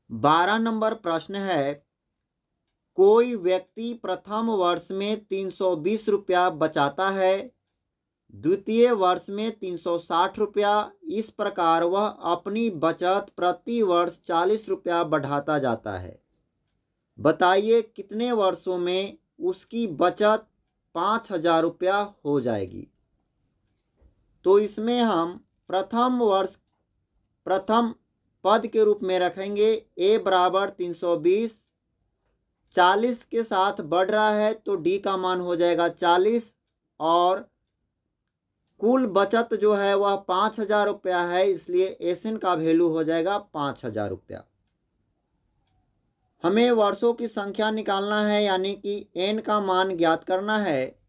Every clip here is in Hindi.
12 नंबर प्रश्न है, कोई व्यक्ति प्रथम वर्ष में 320 रुपया बचाता है, द्वितीय वर्ष में 360 रुपया। इस प्रकार वह अपनी बचत प्रति वर्ष 40 रुपया बढ़ाता जाता है। बताइए कितने वर्षों में उसकी बचत 5,000 रुपया हो जाएगी। तो इसमें हम प्रथम पद के रूप में रखेंगे ए बराबर 320, 40 के साथ बढ़ रहा है तो डी का मान हो जाएगा 40 और कुल बचत जो है वह 5,000 रुपया है, इसलिए एसएन का वैल्यू हो जाएगा 5,000 रुपया। हमें वर्षों की संख्या निकालना है यानी कि एन का मान ज्ञात करना है।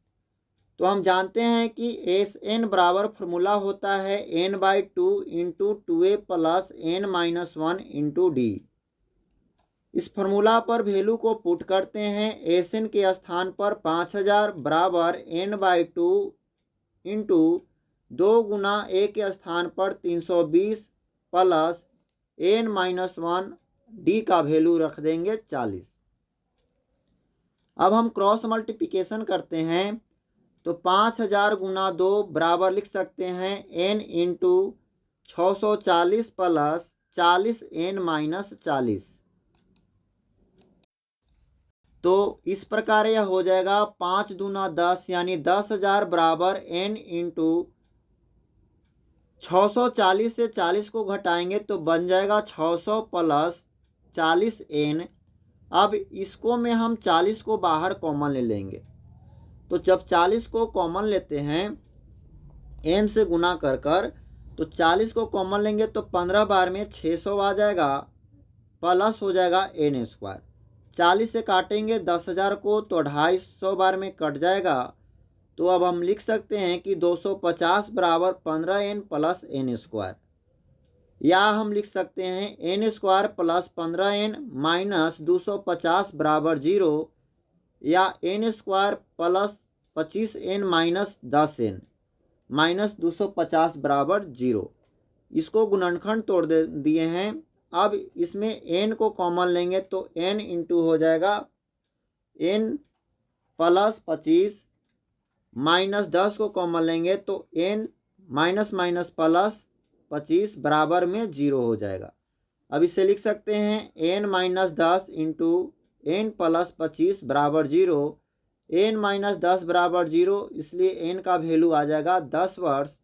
तो हम जानते हैं कि एस एन बराबर फॉर्मूला होता है n/2 into 2a plus n-1 into D. इस फॉर्मूला पर वैल्यू को पुट करते हैं। एस एन के स्थान पर 5,000 बराबर n/2 इंटू 2 गुना ए के स्थान पर 320 प्लस n-1 डी का वैल्यू रख देंगे 40। अब हम क्रॉस मल्टीप्लिकेशन करते हैं तो 5,000 गुना 2 बराबर लिख सकते हैं n इंटू 640 प्लस 40 n-40। तो इस प्रकार यह हो जाएगा 5 दूना 10 यानी 10,000 बराबर n इंटू 640 से 40 को घटाएंगे तो बन जाएगा 600 प्लस 40 n। अब इसको में हम 40 को बाहर कॉमन ले लेंगे। तो जब 40 को कॉमन लेते हैं n से गुना कर तो 40 को कॉमन लेंगे तो 15 बार में 600 आ जाएगा प्लस हो जाएगा n²। 40 से काटेंगे 10,000 को तो 250 बार में कट जाएगा। तो अब हम लिख सकते हैं कि 250 बराबर 15n प्लस n², या हम लिख सकते हैं n² प्लस 15n माइनस 250 बराबर 0, या n² plus 25n minus 10n minus 250 बराबर 0। इसको गुणनखंड तोड़ दिए हैं। अब इसमें n को कॉमन लेंगे तो n इंटू हो जाएगा n प्लस 25 माइनस 10 को कॉमन लेंगे तो n माइनस माइनस प्लस 25 बराबर में 0 हो जाएगा। अब इसे लिख सकते हैं n minus 10 into n plus 25 बराबर 0। n माइनस 10 बराबर 0, इसलिए n का वैल्यू आ जाएगा 10 वर्ष,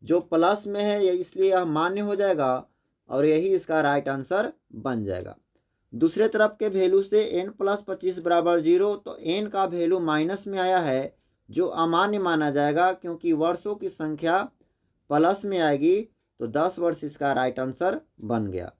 जो प्लस में है इसलिए यह मान्य हो जाएगा और यही इसका राइट आंसर बन जाएगा। दूसरे तरफ के वैल्यू से n प्लस 25 बराबर 0, तो n का वैल्यू माइनस में आया है जो अमान्य माना जाएगा, क्योंकि वर्षों की संख्या प्लस में आएगी। तो 10 वर्ष इसका राइट आंसर बन गया।